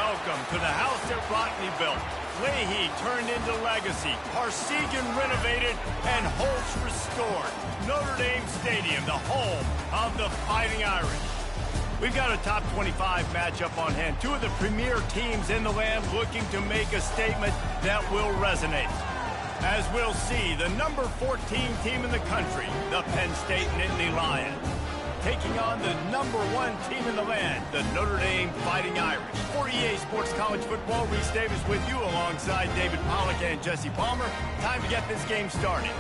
welcome to the house that Rodney built. Leahy turned into legacy, Parsegian renovated, and Holtz restored. Notre Dame Stadium, the home of the Fighting Irish. We've got a top 25 matchup on hand. Two of the premier teams in the land looking to make a statement that will resonate. As we'll see, the number 14 team in the country, the Penn State Nittany Lions, taking on the number 1 team in the land, the Notre Dame Fighting Irish. For EA Sports College Football, Reese Davis with you alongside David Pollack and Jesse Palmer. Time to get this game started.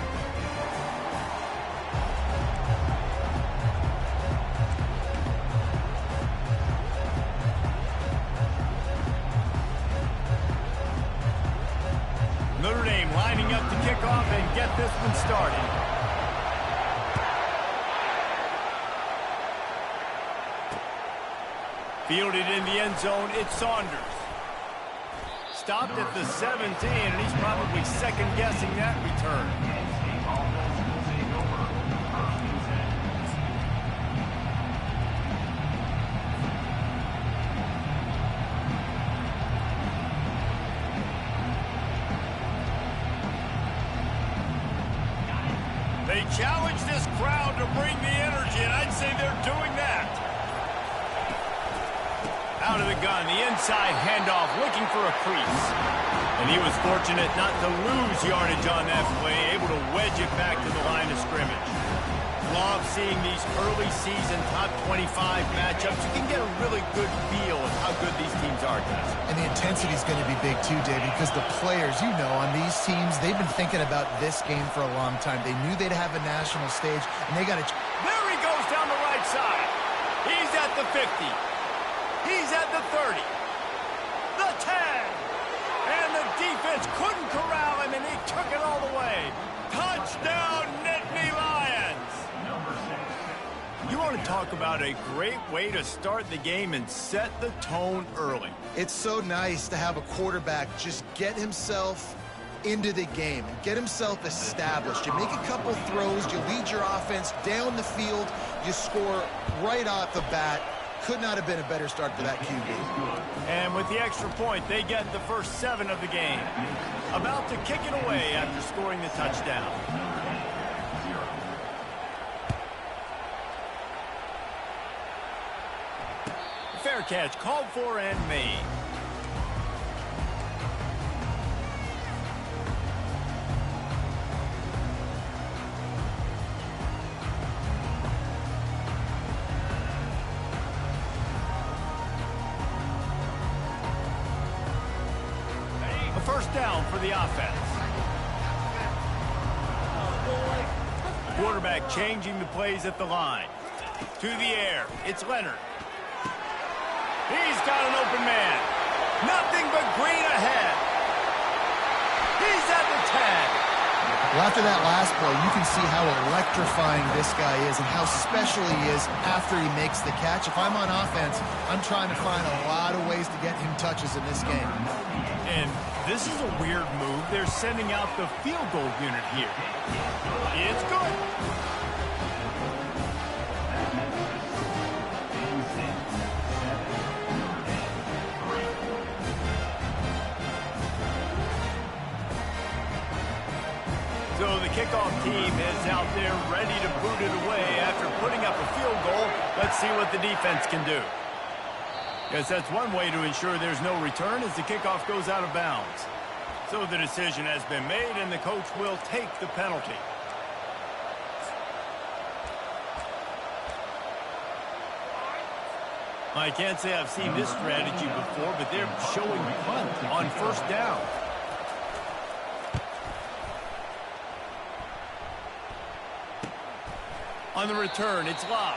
Notre Dame lining up to kick off and get this one started. Fielded in the end zone, it's Saunders. Stopped at the 17, and he's probably second-guessing that return. They challenge this crowd to bring the energy, and I'd say they're doing that. Out of the gun, the inside handoff, looking for a crease. And he was fortunate not to lose yardage on that play, able to wedge it back to the line of scrimmage. Love seeing these early season top 25 matchups. You can get a really good feel of how good these teams are, guys. And the intensity is going to be big too, David, because the players, you know, on these teams, they've been thinking about this game for a long time. They knew they'd have a national stage, and they got to... There he goes down the right side. He's at the 50. He's at the 30, the 10, and the defense couldn't corral him, and he took it all the way. Touchdown, Nittany Lions! You want to talk about a great way to start the game and set the tone early. It's so nice to have a quarterback just get himself into the game and get himself established. You make a couple throws, you lead your offense down the field, you score right off the bat. Could not have been a better start for that QB. And with the extra point, they get the first 7 of the game. About to kick it away after scoring the touchdown. Fair catch, called for and made. First down for the offense. Quarterback changing the plays at the line. To the air, it's Leonard. He's got an open man. Nothing but green ahead. He's at the 10. Well, after that last play, you can see how electrifying this guy is and how special he is after he makes the catch. If I'm on offense, I'm trying to find a lot of ways to get him touches in this game. And this is a weird move. They're sending out the field goal unit here. It's good. So the kickoff team is out there ready to boot it away after putting up a field goal. Let's see what the defense can do. Guess that's one way to ensure there's no return as the kickoff goes out of bounds. So the decision has been made, and the coach will take the penalty. I can't say I've seen this strategy before, but they're showing punt on first down. On the return, it's Love.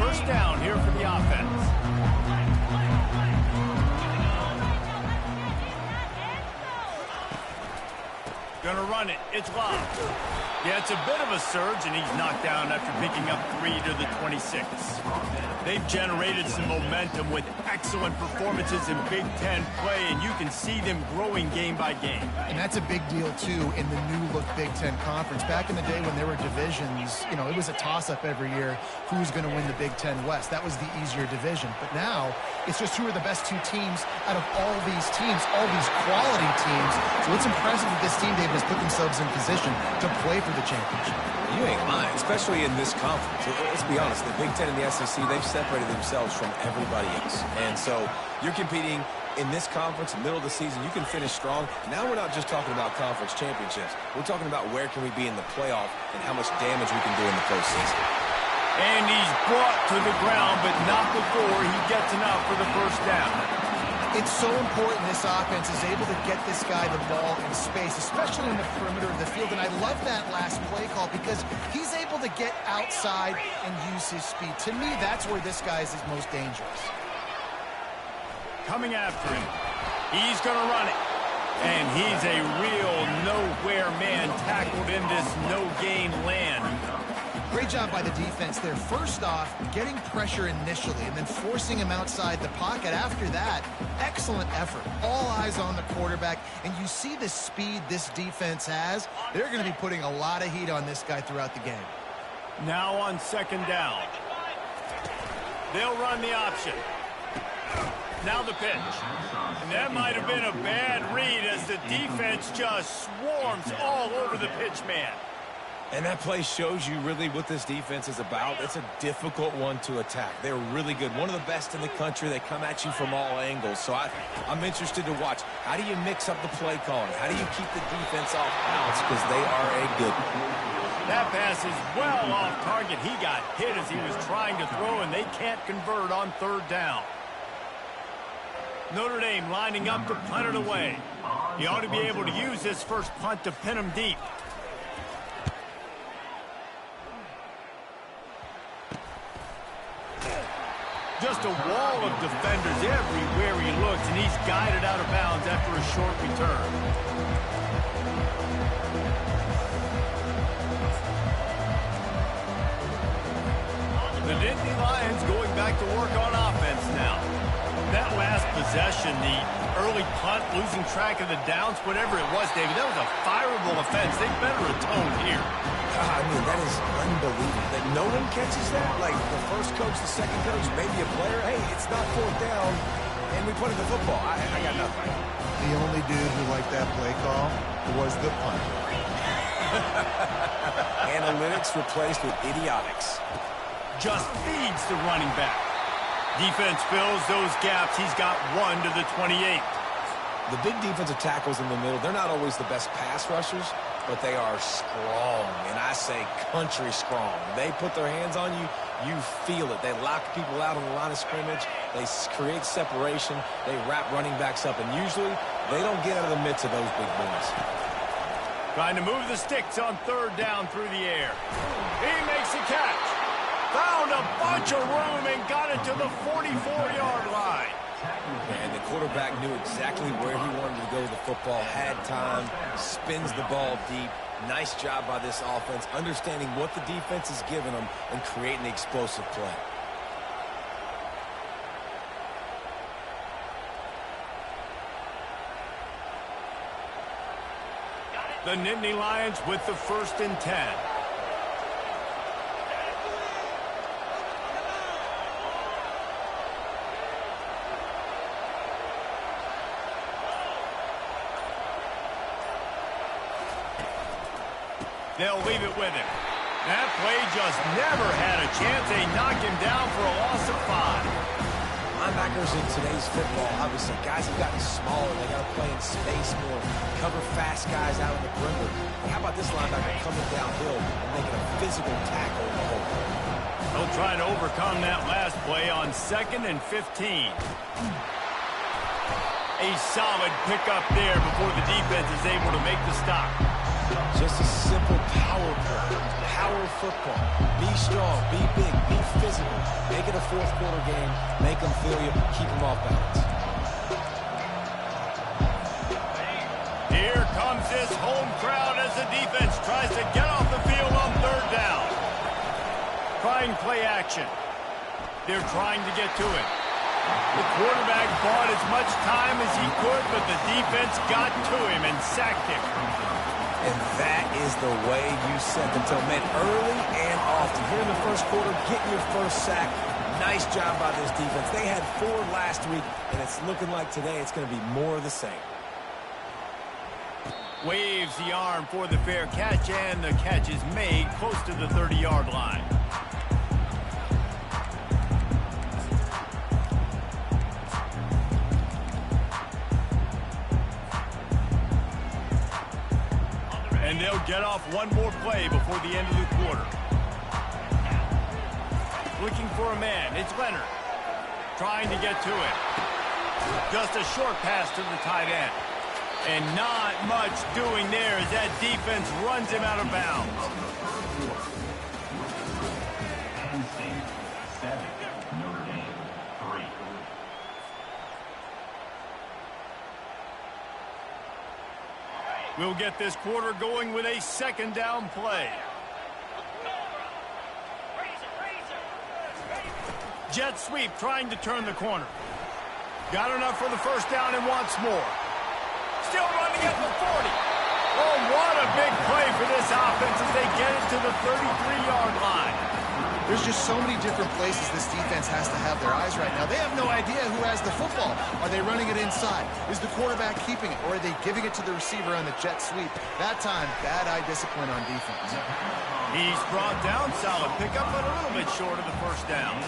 First down here for the offense. Gonna run run it. It's locked. Yeah, it's a bit of a surge, and he's knocked down after picking up 3 to the 26. They've generated some momentum with excellent performances in Big Ten play, and you can see them growing game by game. And that's a big deal, too, in the new-look Big Ten Conference. Back in the day when there were divisions, you know, it was a toss-up every year who's going to win the Big Ten West. That was the easier division. But now, it's just who are the best 2 teams out of all these teams, all these quality teams. So it's impressive that this team, David, has put themselves in position to play for the championship. You ain't lying, especially in this conference. Let's be honest, the Big Ten and the SEC, they've separated themselves from everybody else. And so you're competing in this conference, middle of the season, you can finish strong. Now we're not just talking about conference championships. We're talking about where can we be in the playoff and how much damage we can do in the postseason. And he's brought to the ground, but not before he gets enough for the first down. It's so important this offense is able to get this guy the ball in space, especially in the perimeter of the field. And I love that last play call because he's able to get outside and use his speed. To me, that's where this guy is his most dangerous. Coming after him. He's going to run it. And he's a real nowhere man tackled in this no-gain land. Great job by the defense there. First off, getting pressure initially and then forcing him outside the pocket. After that, excellent effort. All eyes on the quarterback. And you see the speed this defense has. They're going to be putting a lot of heat on this guy throughout the game. Now on second down. They'll run the option. Now the pitch. And that might have been a bad read as the defense just swarms all over the pitch man. And that play shows you really what this defense is about. It's a difficult one to attack. They're really good. One of the best in the country. They come at you from all angles. So I'm interested to watch. How do you mix up the play calling? How do you keep the defense off balance? Because they are a good one. That pass is well off target. He got hit as he was trying to throw, and they can't convert on third down. Notre Dame lining up to punt it away. He ought to be able to use this first punt to pin him deep. Just a wall of defenders everywhere he looks, and he's guided out of bounds after a short return. The Nittany Lions going back to work on offense now. That last possession, the early punt, losing track of the downs, whatever it was, David, that was a fireable offense. They better atone here. I mean, that is unbelievable. That no one catches that? Like the first coach, the second coach, maybe a player. Hey, it's not fourth down, and we punted the football. I got nothing. The only dude who liked that play call was the punter. Analytics replaced with idiotics. Just feeds the running back. Defense fills those gaps. He's got 1 to the 28. The big defensive tackles in the middle, they're not always the best pass rushers, but they are strong, and I say country strong. They put their hands on you, you feel it. They lock people out on the line of scrimmage. They create separation. They wrap running backs up, and usually they don't get out of the midst of those big boys. Trying to move the sticks on third down through the air. He makes a catch. Found a bunch of room and got it to the 44-yard line. And the quarterback knew exactly where he wanted to go with the football, had time, spins the ball deep. Nice job by this offense, understanding what the defense is giving them and creating the explosive play. The Nittany Lions with the 1st and 10. They'll leave it with him. That play just never had a chance. They knock him down for a loss of 5. Linebackers in today's football, obviously, guys have gotten smaller. They got to play in space more, cover fast guys out on the perimeter. But how about this linebacker coming downhill and making a physical tackle in the hole? They'll try to overcome that last play on 2nd and 15. A solid pickup there before the defense is able to make the stop. Just a simple power play, power football. Be strong, be big, be physical. Make it a fourth quarter game. Make them feel you, keep them off balance. Here comes moves this home crowd as the defense tries to get off the field on third down. Trying play action. They're trying to get to it. The quarterback bought as much time as he could, but the defense got to him and sacked him. And that is the way you set them to win early and often. Here in the first quarter, getting your first sack. Nice job by this defense. They had 4 last week, and it's looking like today it's going to be more of the same. Waves the arm for the fair catch, and the catch is made close to the 30-yard line. And they'll get off one more play before the end of the quarter. Looking for a man. It's Leonard. Trying to get to it. Just a short pass to the tight end. And not much doing there as that defense runs him out of bounds. Penn State 7, Notre Dame 3. We'll get this quarter going with a second down play. Jet sweep trying to turn the corner. Got enough for the first down and wants more. Still running at the 40. Oh, what a big play for this offense as they get it to the 33-yard line. There's just so many different places this defense has to have their eyes right now. They have no idea who has the football. Are they running it inside? Is the quarterback keeping it? Or are they giving it to the receiver on the jet sweep? That time, bad eye discipline on defense. He's brought down. Solid pickup, but a little bit short of the first down.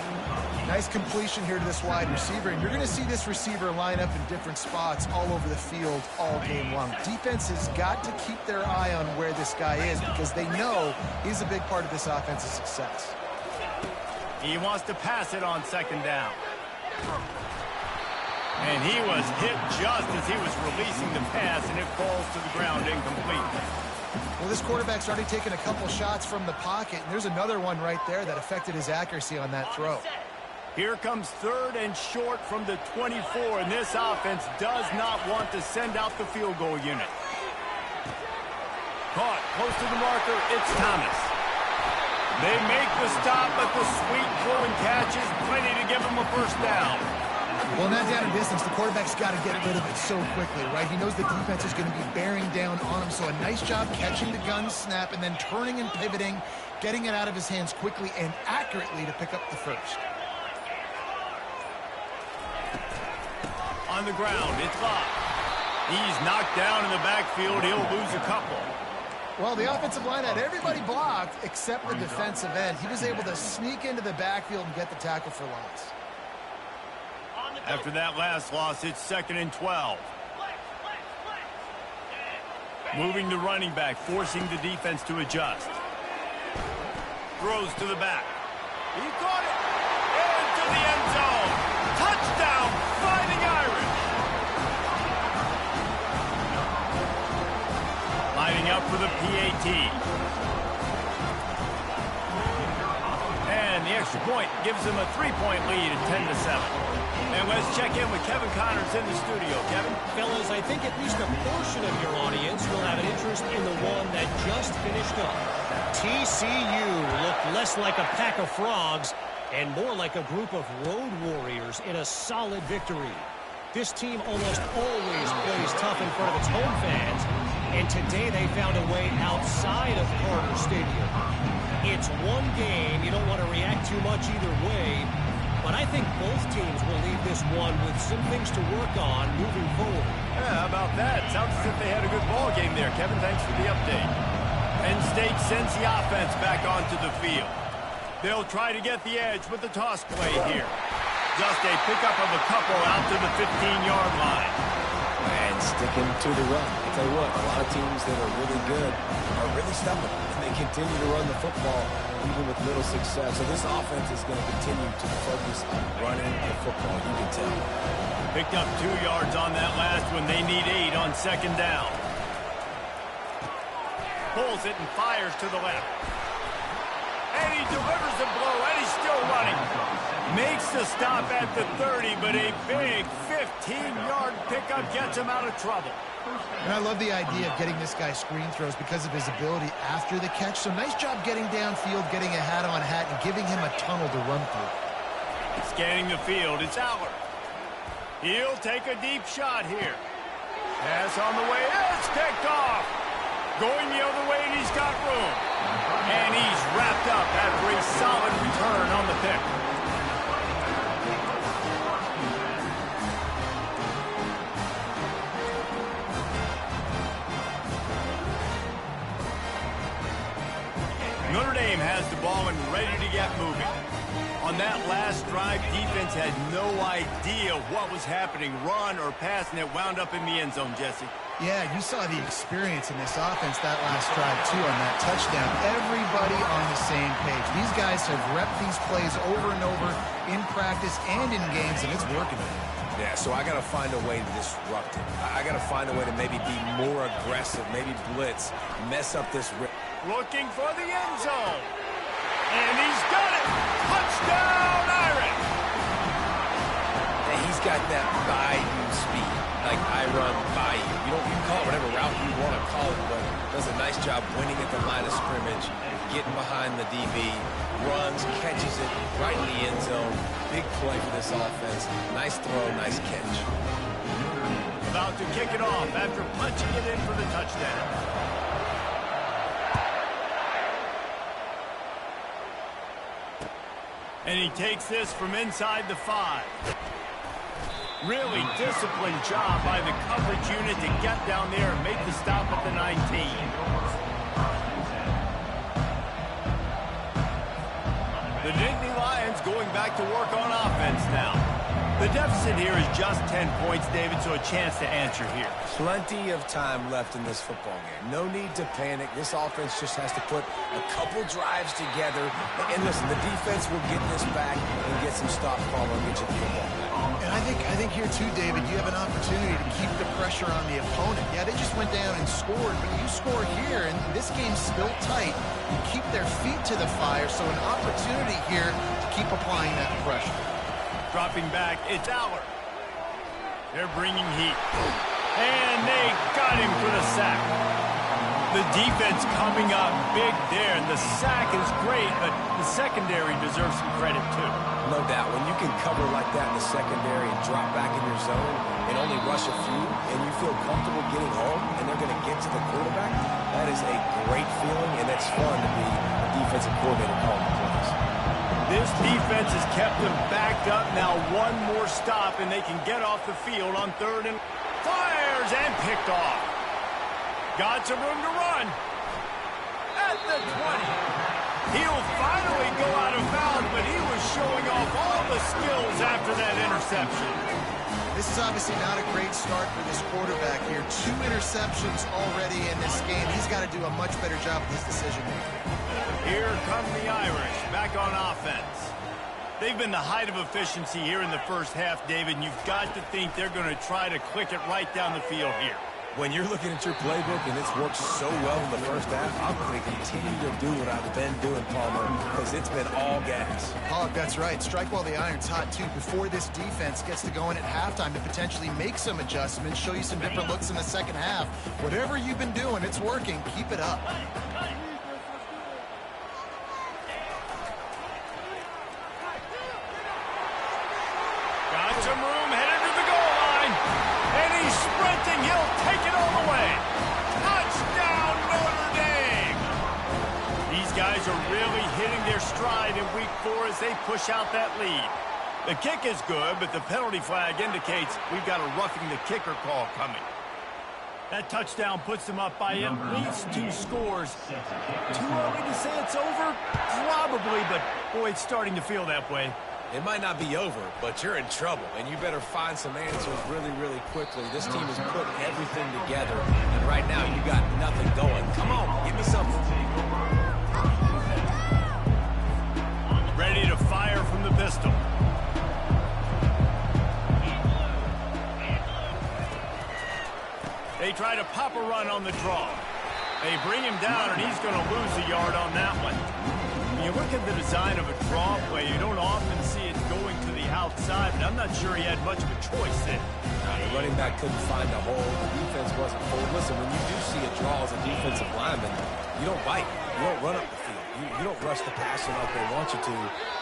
Nice completion here to this wide receiver, and you're going to see this receiver line up in different spots all over the field all game long. Defense has got to keep their eye on where this guy is because they know he's a big part of this offense's success. He wants to pass it on second down. And he was hit just as he was releasing the pass, and it falls to the ground incomplete. Well, this quarterback's already taken a couple shots from the pocket, and there's another one right there that affected his accuracy on that throw. Here comes third and short from the 24, and this offense does not want to send out the field goal unit. Caught close to the marker, it's Thomas. They make the stop, but the sweet throw and catch is plenty to give them a first down. Well, in that down and distance, the quarterback's got to get rid of it so quickly, right? He knows the defense is going to be bearing down on him, so a nice job catching the gun snap and then turning and pivoting, getting it out of his hands quickly and accurately to pick up the first. On the ground, it's locked. He's knocked down in the backfield. He'll lose a couple. Well, the offensive line had everybody blocked except the defensive end. He was able to sneak into the backfield and get the tackle for loss. After that last loss, it's 2nd and 12. Moving the running back, forcing the defense to adjust. Throws to the back. He caught it. Into the end zone. Touchdown, Fighting Irish. Lining up for the PAT. And the extra point gives them a 3-point lead at 10-7. And let's check in with Kevin Connors in the studio. Kevin? Fellas, I think at least a portion of your audience will have an interest in the one that just finished up. TCU looked less like a pack of frogs and more like a group of road warriors in a solid victory. This team almost always plays tough in front of its home fans, and today they found a way outside of Carter Stadium. It's one game. You don't want to react too much either way, but I think both teams will leave this one with some things to work on moving forward. Yeah, how about that? Sounds as if they had a good ball game there. Kevin, thanks for the update. Penn State sends the offense back onto the field. They'll try to get the edge with the toss play here. Just a pickup of a couple out to the 15-yard line. And sticking to the run. I'll tell you what, a lot of teams that are really good are really stubborn, and they continue to run the football even with little success. So this offense is going to continue to focus on running the football. You can tell. Picked up 2 yards on that last one. They need 8 on second down. Pulls it and fires to the left. And he delivers the blow, and he's still running. Makes the stop at the 30, but a big 15-yard pickup gets him out of trouble. And I love the idea of getting this guy screen throws because of his ability after the catch. So nice job getting downfield, getting a hat-on-hat, and giving him a tunnel to run through. Scanning the field, it's Aller. He'll take a deep shot here. Pass on the way, it's picked off. Going the other way, and he's got room. And he's wrapped up after a solid return on the pick. Notre Dame has the ball and ready to get moving. On that last drive, defense had no idea what was happening, run or pass, and it wound up in the end zone, Jesse. Yeah, you saw the experience in this offense that last drive, too, on that touchdown. Everybody on the same page. These guys have repped these plays over and over in practice and in games, and it's working. Yeah, so I got to find a way to disrupt it. I got to find a way to maybe be more aggressive, maybe blitz, mess up this rip. Looking for the end zone. And he's got it. Touchdown, Irish. And he's got that by-you speed. Like I run by you. You can call it whatever route you want to call it, but does a nice job winning at the line of scrimmage, getting behind the DB, runs, catches it right in the end zone. Big play for this offense. Nice throw, nice catch. About to kick it off after punching it in for the touchdown. And he takes this from inside the 5. Really disciplined job by the coverage unit to get down there and make the stop at the 19. The Nittany Lions going back to work on offense now. The deficit here is just 10 points, David, so a chance to answer here. Plenty of time left in this football game. No need to panic. This offense just has to put a couple drives together. And listen, the defense will get this back and get some stop follow and get you the football back. And I think here, too, David, you have an opportunity to keep the pressure on the opponent. Yeah, they just went down and scored, but you score here, and this game's still tight. You keep their feet to the fire, so an opportunity here to keep applying that pressure. Dropping back, it's Aller. They're bringing heat. And they got him for the sack. The defense coming up big there, and the sack is great, but the secondary deserves some credit, too. No doubt. When you can cover like that in the secondary and drop back in your zone and only rush a few, and you feel comfortable getting home, and they're going to get to the quarterback, that is a great feeling, and it's fun to be a defensive coordinator calling the plays. This defense has kept them backed up. Now one more stop, and they can get off the field on 3rd and fires and picked off. Got some room to run. At the 20. He'll finally go out of bounds, but he was showing off all the skills after that interception. This is obviously not a great start for this quarterback here. 2 interceptions already in this game. He's got to do a much better job with his decision-making. Here come the Irish, back on offense. They've been the height of efficiency here in the first half, David, and you've got to think they're going to try to click it right down the field here. When you're looking at your playbook and it's worked so well in the first half, I'm going to continue to do what I've been doing, Palmer, because it's been all gas. Oh, that's right. Strike while the iron's hot, too, before this defense gets to go in at halftime to potentially make some adjustments, show you some different looks in the second half. Whatever you've been doing, it's working. Keep it up. Got some room, headed to the goal line. And he's sprinting. He'll take it all the way. Touchdown, Notre Dame. These guys are really hitting their stride in week 4 as they push out that lead. The kick is good, but the penalty flag indicates we've got a roughing the kicker call coming. That touchdown puts them up by at least 2 scores. Too early to say it's over? Probably, but boy, it's starting to feel that way. It might not be over, but you're in trouble, and you better find some answers really, really quickly. This team has put everything together, and right now you got nothing going. Come on, give me something. Ready to fire from the pistol. They try to pop a run on the draw. They bring him down, and he's going to lose a yard on that one. When you look at the design of a draw play, you don't often see it going to the outside, but I'm not sure he had much of a choice there. The running back couldn't find a hole. The defense wasn't full. Listen, when you do see a draw as a defensive lineman, you don't bite. You don't run up the field. You don't rush the passer like they want you to.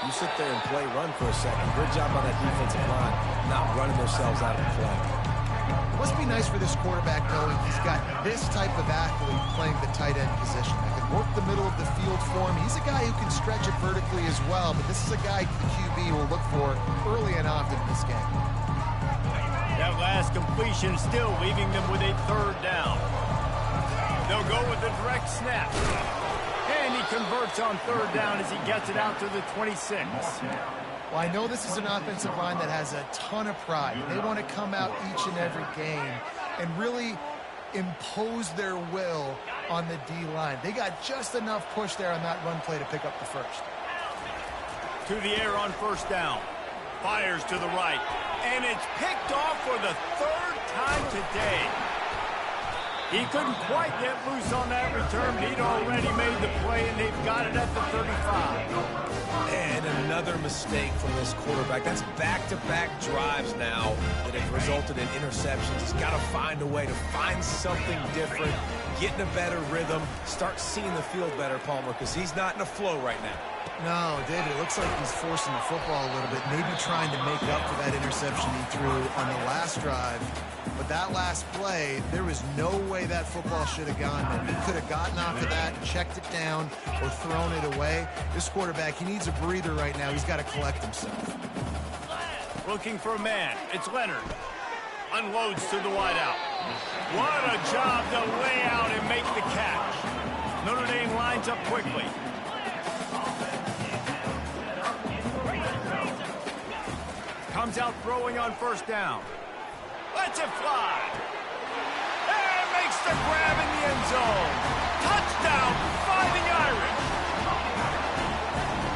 You sit there and play run for a second. Good job by that defensive line not running themselves out of the play. It must be nice for this quarterback knowing he's got this type of athlete playing the tight end position. That can work the middle of the field for him. He's a guy who can stretch it vertically as well, but this is a guy the QB will look for early and often in this game. That last completion still leaving them with a third down. They'll go with a direct snap. And he converts on third down as he gets it out to the 26. Well, I know this is an offensive line that has a ton of pride. They want to come out each and every game and really impose their will on the D-line. They got just enough push there on that run play to pick up the first. To the air on first down. Fires to the right. And it's picked off for the third time today. He couldn't quite get loose on that return, but he'd already made the play, and they've got it at the 35. And another mistake from this quarterback. That's back-to-back drives now that have resulted in interceptions. He's got to find a way to find something different, get in a better rhythm, start seeing the field better, Palmer, because he's not in a flow right now. No, David, it looks like he's forcing the football a little bit, maybe trying to make up for that interception he threw on the last drive. But that last play, there was no way that football should have gone there. He could have gotten off of that, checked it down, or thrown it away. This quarterback, he needs a breather right now. He's got to collect himself. Looking for a man. It's Leonard. Unloads to the wideout. What a job to lay out and make the catch. Notre Dame lines up quickly. Comes out throwing on first down. Lets it fly. And makes the grab in the end zone. Touchdown, Fighting Irish.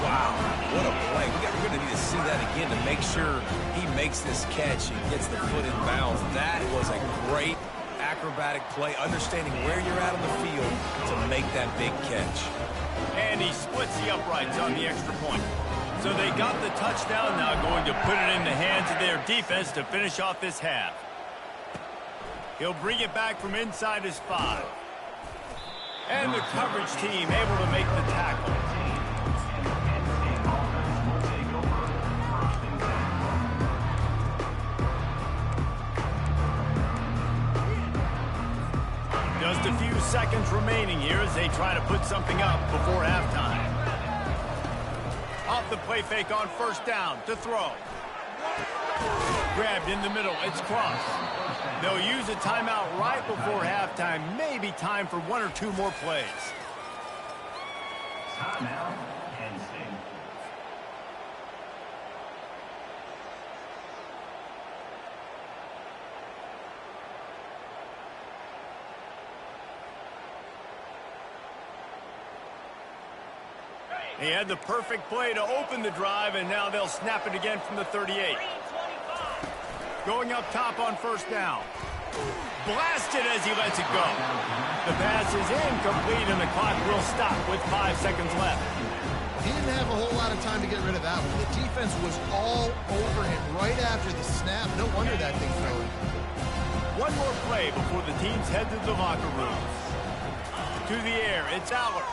Wow, what a play. We're going to need to see that again to make sure he makes this catch and gets the foot in bounds. That was a great acrobatic play, understanding where you're at on the field to make that big catch. And he splits the uprights on the extra point. So they got the touchdown, now going to put it in the hands of their defense to finish off this half. He'll bring it back from inside his 5. And the coverage team able to make the tackle. Just a few seconds remaining here as they try to put something up before halftime. Off the play fake on first down to throw. Grabbed in the middle. It's Cross. They'll use a timeout right before halftime. Maybe time for 1 or 2 more plays. Timeout, Penn State. He had the perfect play to open the drive, and now they'll snap it again from the 38. Going up top on first down. Blasted as he lets it go. The pass is incomplete, and the clock will stop with 5 seconds left. He didn't have a whole lot of time to get rid of that one. The defense was all over him right after the snap. No wonder that thing fell in. One more play before the teams head to the locker rooms. To the air, it's Aller.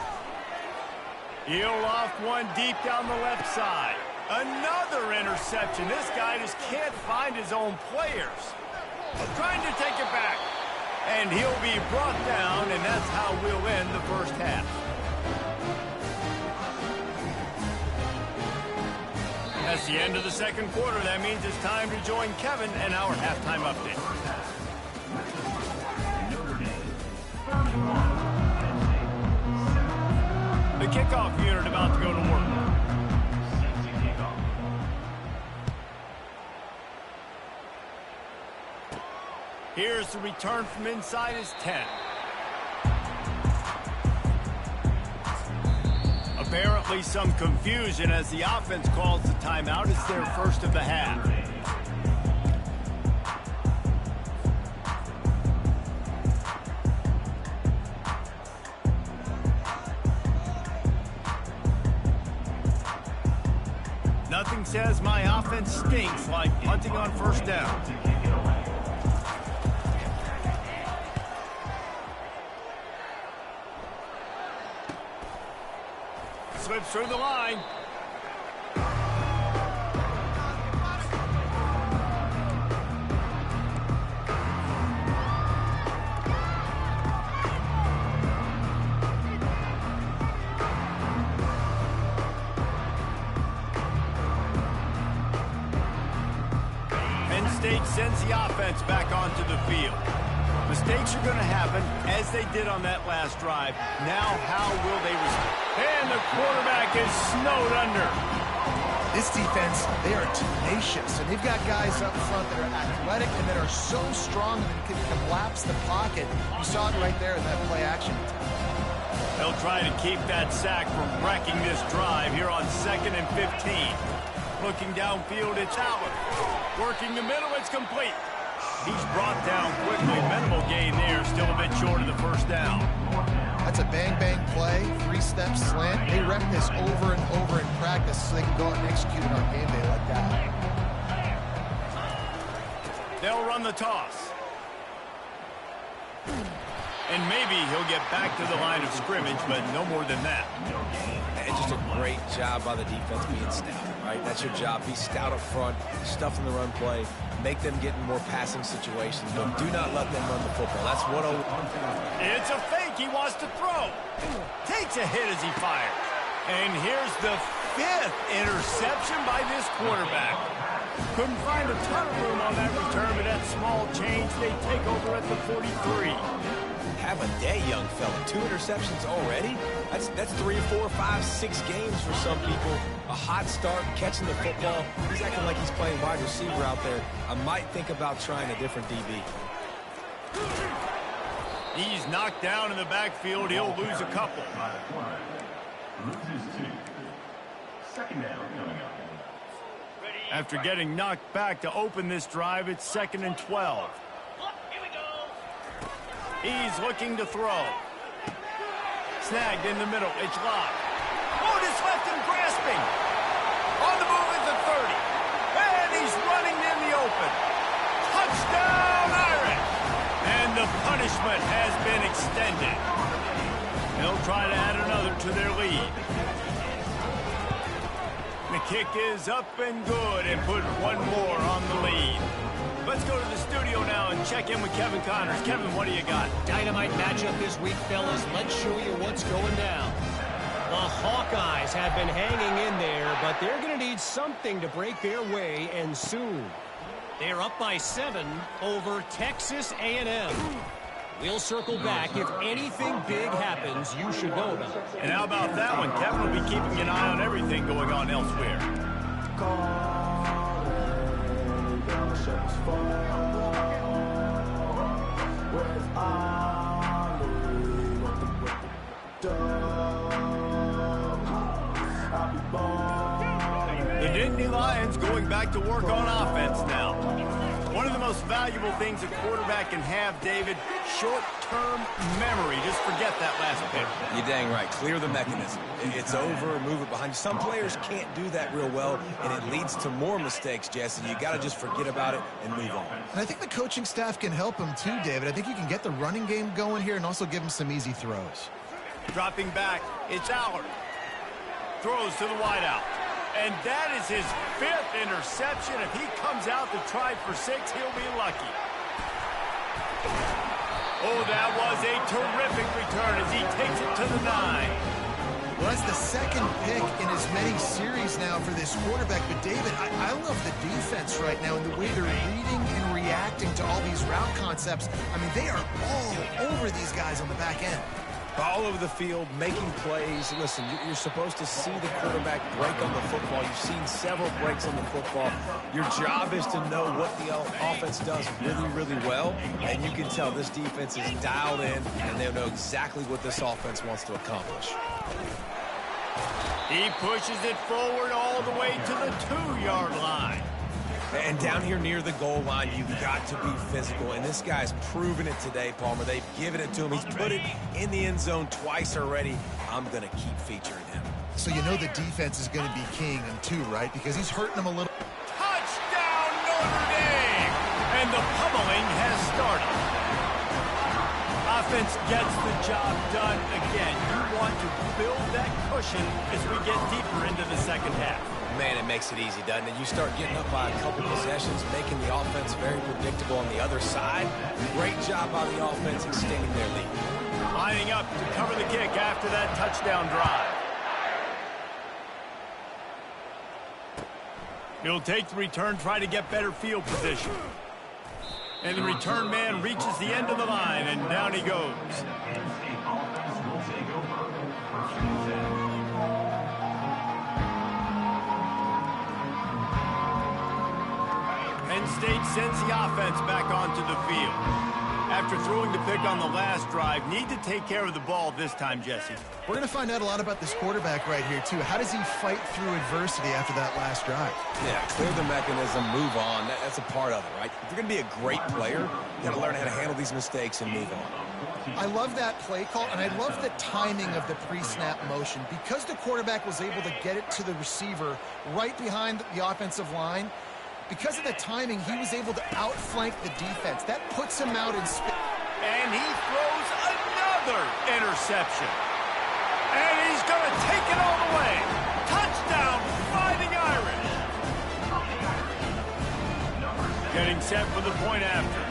He'll loft one deep down the left side. Another interception. This guy just can't find his own players. Trying to take it back. And he'll be brought down, and that's how we'll end the first half. That's the end of the second quarter. That means it's time to join Kevin and our halftime update. The kickoff unit about to go to work. Here's the return from inside his 10. Apparently some confusion as the offense calls the timeout. It's their first of the half. Nothing says my offense stinks like punting on first down. slips through the line. Penn State sends the offense back onto the field. Mistakes are going to happen, as they did on that last drive. Now, how will they respond? And the quarterback is snowed under. This defense, they are tenacious, and they've got guys up front that are athletic and that are so strong and can collapse the pocket. You saw it right there in that play action. They'll try to keep that sack from wrecking this drive here on 2nd and 15. Looking downfield, it's Allen. Working the middle, it's complete. He's brought down quickly. Minimal gain there, still a bit short of the first down. That's a bang-bang play, 3-step slant. They rep this over and over in practice so they can go out and execute it on game day like that. They'll run the toss. And maybe he'll get back to the line of scrimmage, but no more than that. And just a great job by the defense being stout, right? That's your job. Be stout up front, stuff in the run play, make them get in more passing situations, but do not let them run the football. That's 101. It's a fake. He wants to throw. Takes a hit as he fires. And here's the 5th interception by this quarterback. Couldn't find a ton of room on that return, but that small change, they take over at the 43. Have a day, young fella. 2 interceptions already? That's 3, 4, 5, 6 games for some people. A hot start, catching the football. He's acting like he's playing wide receiver out there. I might think about trying a different DB. He's knocked down in the backfield. He'll lose a couple. Loses 2. 2nd down coming up. After getting knocked back to open this drive, it's 2nd and 12. He's looking to throw. Snagged in the middle. It's locked. Oh, just left him grasping. On the move at the 30. And he's running in the open. Touchdown, Irish. And the punishment has been extended. They'll try to add another to their lead. The kick is up and good and put one more on the lead. Let's go to the studio now and check in with Kevin Connors. Kevin, what do you got? Dynamite matchup this week, fellas. Let's show you what's going down. The Hawkeyes have been hanging in there, but they're going to need something to break their way, and soon. They're up by 7 over Texas A&M. We'll circle back. If anything big happens, you should know about it. And how about that one? Kevin will be keeping an eye on everything going on elsewhere. The Nittany Lions going back to work on offense now. One of the most valuable things a quarterback can have, David, short-term memory. Just forget that last pick. You're dang right. Clear the mechanism. It's over, move it behind you. Some players can't do that real well, and it leads to more mistakes, Jesse. You got to just forget about it and move on. And I think the coaching staff can help him too, David. I think you can get the running game going here and also give him some easy throws. Dropping back, it's Allard. Throws to the wideout. And that is his 5th interception. If he comes out to try for 6, he'll be lucky. Oh, that was a terrific return as he takes it to the 9. Well, that's the 2nd pick in as many series now for this quarterback. But, David, I love the defense right now and the way they're reading and reacting to all these route concepts. I mean, they are all over these guys on the back end. All over the field, making plays. Listen, you're supposed to see the quarterback break on the football. You've seen several breaks on the football. Your job is to know what the offense does really, really well. And you can tell this defense is dialed in, and they know exactly what this offense wants to accomplish. He pushes it forward all the way to the 2-yard line. And down here near the goal line, you've got to be physical. And this guy's proven it today, Palmer. They've given it to him. He's put it in the end zone twice already. I'm going to keep featuring him. So you know the defense is going to be king him too, right? Because he's hurting them a little. Touchdown, Notre Dame! And the pummeling has started. A offense gets the job done again. You want to build that cushion as we get deeper into the second half. Man, it makes it easy, doesn't it? You start getting up by a couple possessions, making the offense very predictable on the other side. Great job by the offense extending their lead. Lining up to cover the kick after that touchdown drive. He'll take the return, try to get better field position. And the return man reaches the end of the line, and down he goes. Penn State sends the offense back onto the field. After throwing the pick on the last drive, need to take care of the ball this time, Jesse. We're going to find out a lot about this quarterback right here, too. How does he fight through adversity after that last drive? Yeah, clear the mechanism, move on. That's a part of it, right? If you're going to be a great player, you got to learn how to handle these mistakes and move on. I love that play call, and I love the timing of the pre-snap motion. Because the quarterback was able to get it to the receiver right behind the offensive line, because of the timing, he was able to outflank the defense. That puts him out in space. And he throws another interception. And he's going to take it all the way. Touchdown, Fighting Irish. Getting set for the point after.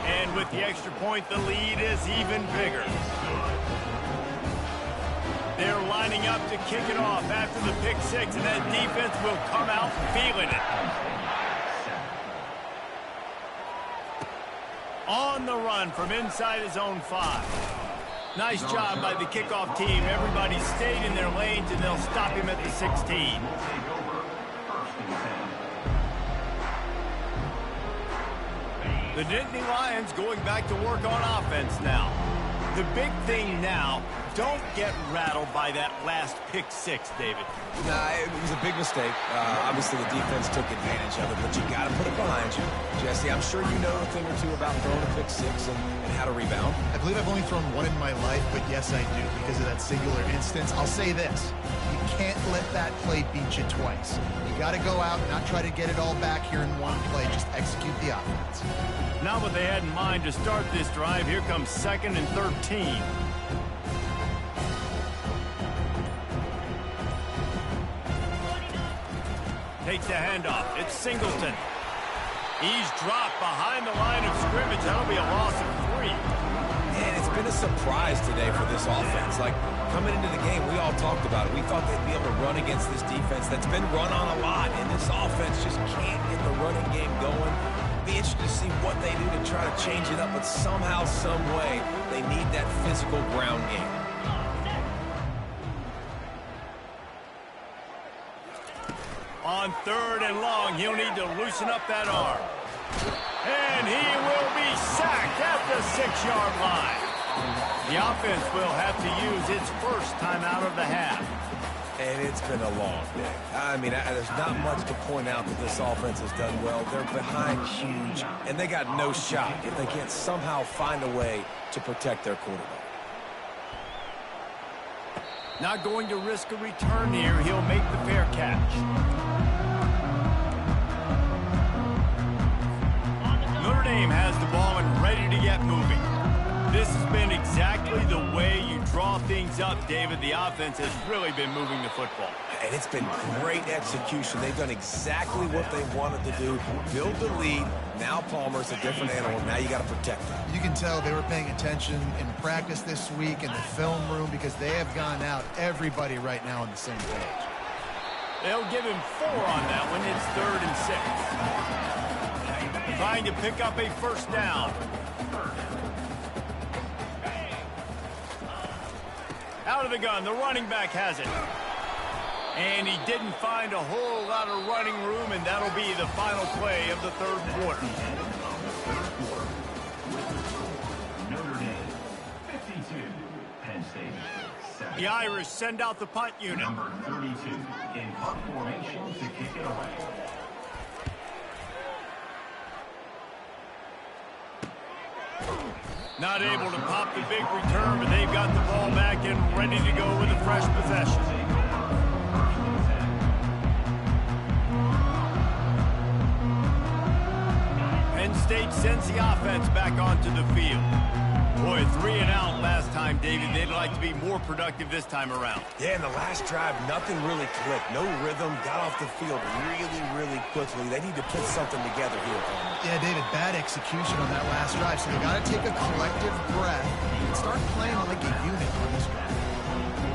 And with the extra point, the lead is even bigger. They're lining up to kick it off after the pick six, and that defense will come out feeling it. On the run from inside his own 5. Nice job by the kickoff team. Everybody stayed in their lanes, and they'll stop him at the 16. The Nittany Lions going back to work on offense now. The big thing now, don't get rattled by that last pick six, David. Nah, it was a big mistake. Obviously, the defense took advantage of it, but you got to put it behind you. Jesse, I'm sure you know a thing or two about throwing a pick six and how to rebound. I believe I've only thrown one in my life, but yes, I do, because of that singular instance. I'll say this. You can't let that play beat you twice. You got to go out and not try to get it all back here in one play. Just execute the offense. Not what they had in mind to start this drive. Here comes 2nd and 13. Takes the handoff. It's Singleton. He's dropped behind the line of scrimmage. That'll be a loss of 3. And it's been a surprise today for this offense. Like, coming into the game, we all talked about it. We thought they'd be able to run against this defense that's been run on a lot, and this offense just can't get the running game going. Be interested to see what they do to try to change it up, but somehow, some way, they need that physical ground game. On 3rd and long, he'll need to loosen up that arm. And he will be sacked at the 6-yard line. The offense will have to use its first timeout of the half. And it's been a long day. I mean, there's not much to point out that this offense has done well. They're behind huge, and they got no shot if they can't somehow find a way to protect their quarterback. Not going to risk a return here. He'll make the fair catch. Notre Dame has the ball and ready to get moving. This has been exactly the way you draw things up, David. The offense has really been moving the football. And it's been great execution. They've done exactly what they wanted to do. Build the lead. Now Palmer's a different animal. Now you got to protect him. You can tell they were paying attention in practice this week in the film room because they have gone out, everybody right now on the same page. They'll give him 4 on that one. It's 3rd and 6. Trying to pick up a first down. Out of the gun, the running back has it. And he didn't find a whole lot of running room, and that'll be the final play of the 3rd quarter. Notre Dame, 52. Penn State, 7. The Irish send out the punt unit. Number 32 in punt formation to kick it away. Not able to pop the big return, but they've got the ball back and ready to go with a fresh possession. Penn State sends the offense back onto the field. Boy, 3 and out last time, David. They'd like to be more productive this time around. Yeah, in the last drive, nothing really clicked. No rhythm, got off the field really quickly. They need to put something together here. Yeah, David, bad execution on that last drive, so they got to take a collective breath and start playing like a unit on this drive.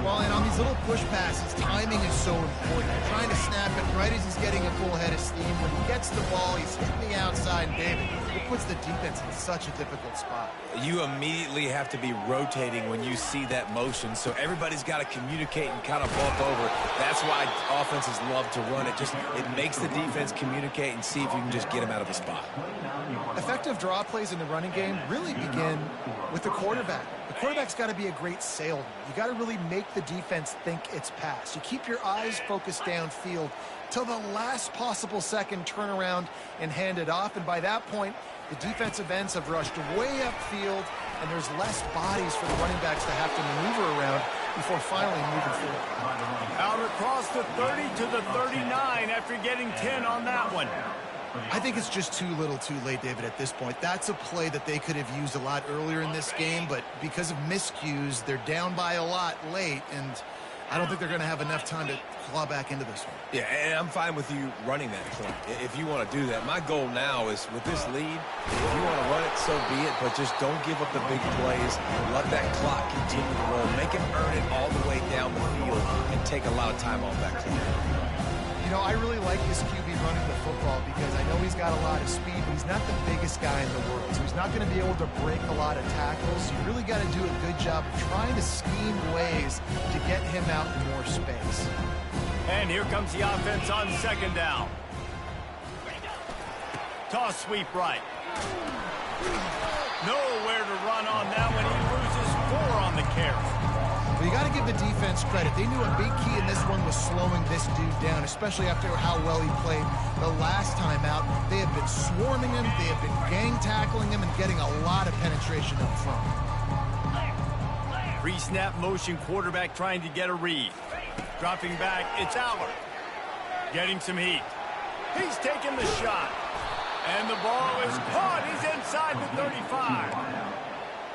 Well, and on these little push passes, timing is so important. You're trying to snap it right as he's getting a full head of steam. When he gets the ball, he's hitting the outside, and David, it puts the defense in such a difficult spot. You immediately have to be rotating when you see that motion, so everybody's got to communicate and kind of bump over. That's why offenses love to run it. It makes the defense communicate and see if you can just get him out of the spot. Effective draw plays in the running game really begin with the quarterback. The quarterback's got to be a great salesman. You got to really make the defense think it's pass. You keep your eyes focused downfield till the last possible second, turn around and hand it off. And by that point, the defensive ends have rushed way upfield, and there's less bodies for the running backs to have to maneuver around before finally moving forward. Out across the 30 to the 39 after getting 10 on that one. I think it's just too little too late, David, at this point. That's a play that they could have used a lot earlier in this game, but because of miscues, they're down by a lot late, and I don't think they're going to have enough time to claw back into this one. Yeah, and I'm fine with you running that point if you want to do that. My goal now is with this lead, if you want to run it, so be it, but just don't give up the big plays. Let that clock continue to roll. Make him earn it all the way down the field and take a lot of time off that clock. You know, I really like this QB running the football because I know he's got a lot of speed, but he's not the biggest guy in the world, so he's not going to be able to break a lot of tackles. You really got to do a good job of trying to scheme ways to get him out in more space. And here comes the offense on second down. Toss sweep right. Nowhere to run on that one. He loses 4 on the carry. Well, you got to give the defense credit. They knew a big key in this one was slowing this dude down, especially after how well he played the last time out. They have been swarming him, they have been gang tackling him, and getting a lot of penetration up front. Pre-snap motion quarterback trying to get a read. Dropping back, it's Aller. Getting some heat. He's taking the shot. And the ball is caught. He's inside the 35.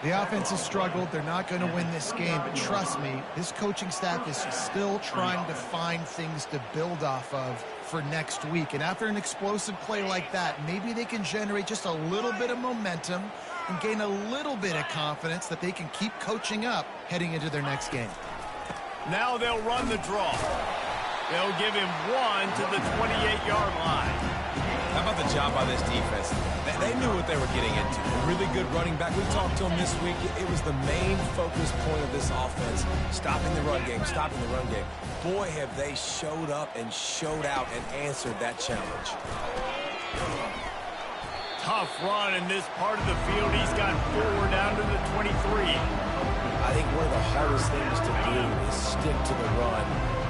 The offense has struggled. They're not going to win this game, but trust me, this coaching staff is still trying to find things to build off of for next week. And after an explosive play like that, maybe they can generate just a little bit of momentum and gain a little bit of confidence that they can keep coaching up heading into their next game. Now they'll run the draw. They'll give him 1 to the 28-yard line. How about the job by this defense? They knew what they were getting into. A really good running back. We talked to him this week. It was the main focus point of this offense. Stopping the run game, stopping the run game. Boy, have they showed up and showed out and answered that challenge. Tough run in this part of the field. He's got 4 down to the 23. I think one of the hardest things to do is stick to the run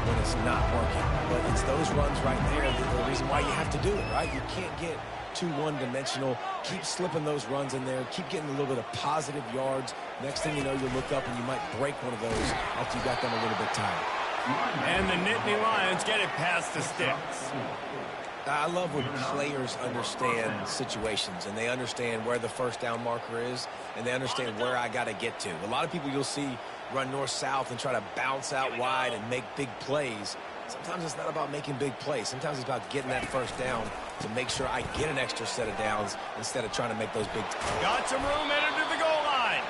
when it's not working. But it's those runs right there that are the reason why you have to do it, right? You can't get too one-dimensional. Keep slipping those runs in there. Keep getting a little bit of positive yards. Next thing you know, you look up and you might break one of those after you got them a little bit tired. And the Nittany Lions get it past the sticks. I love when players understand situations and they understand where the first down marker is and they understand where I got to get to. A lot of people you'll see run north-south and try to bounce out wide and make big plays. Sometimes it's not about making big plays. Sometimes it's about getting that first down to make sure I get an extra set of downs instead of trying to make those big. Got some room headed to the goal line.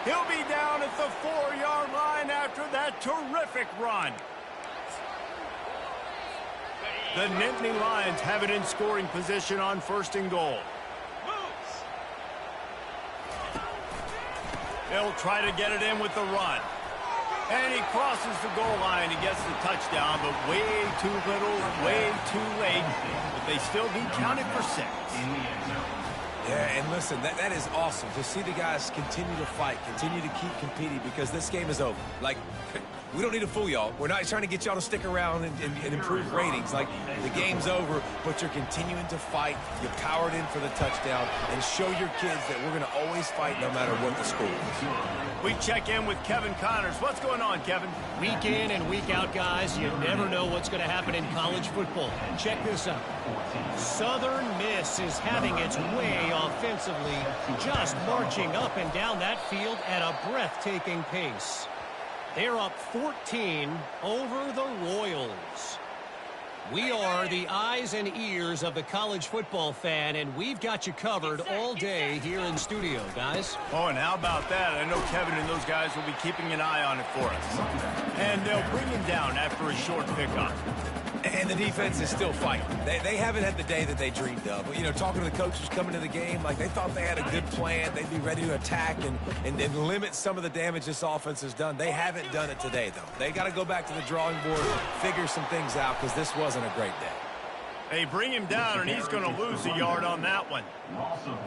He'll be down at the 4-yard line after that terrific run. The Nittany Lions have it in scoring position on 1st and goal. They'll try to get it in with the run. And he crosses the goal line and gets the touchdown, but way too little, way too late. But they still be counted for 6. Yeah, and listen, that is awesome to see the guys continue to fight, continue to keep competing because this game is over. Like, we don't need to fool y'all. We're not trying to get y'all to stick around and improve ratings. Like, the game's over. but you're continuing to fight. You powered in for the touchdown and show your kids that we're going to always fight no matter what the score is. We check in with Kevin Connors. What's going on, Kevin? Week in and week out, guys, you never know what's going to happen in college football. Check this out. Southern Miss is having its way offensively, just marching up and down that field at a breathtaking pace. They're up 14 over the Royals. We are the eyes and ears of the college football fan, and we've got you covered all day here in studio, guys. Oh, and how about that? I know Kevin and those guys will be keeping an eye on it for us. And they'll bring him down after a short pickup. And the defense is still fighting. They haven't had the day that they dreamed of. You know, talking to the coaches coming to the game, like they thought they had a good plan. They'd be ready to attack and limit some of the damage this offense has done. They haven't done it today, though. They got to go back to the drawing board, figure some things out, because this wasn't a great day. They bring him down, and he's going to lose a yard on that one.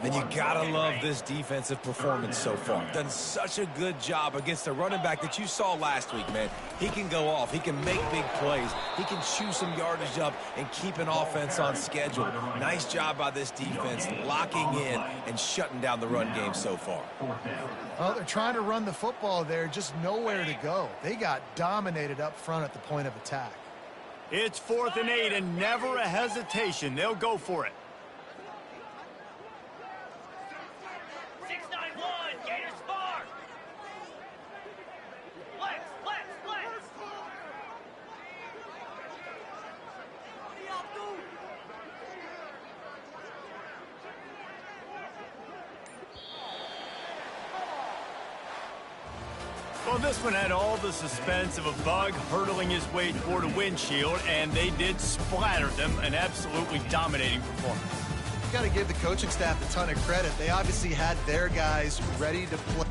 And you got to love this defensive performance so far. Done such a good job against a running back that you saw last week, man. He can go off. He can make big plays. He can chew some yardage up and keep an offense on schedule. Nice job by this defense locking in and shutting down the run game so far. Well, they're trying to run the football there, just nowhere to go. They got dominated up front at the point of attack. It's 4th and 8, and never a hesitation. They'll go for it. 691, Gators far. Flex. Well, this one had all the suspense of a bug hurtling his way toward a windshield, and they did splatter them, an absolutely dominating performance. Got to give the coaching staff a ton of credit. They obviously had their guys ready to play.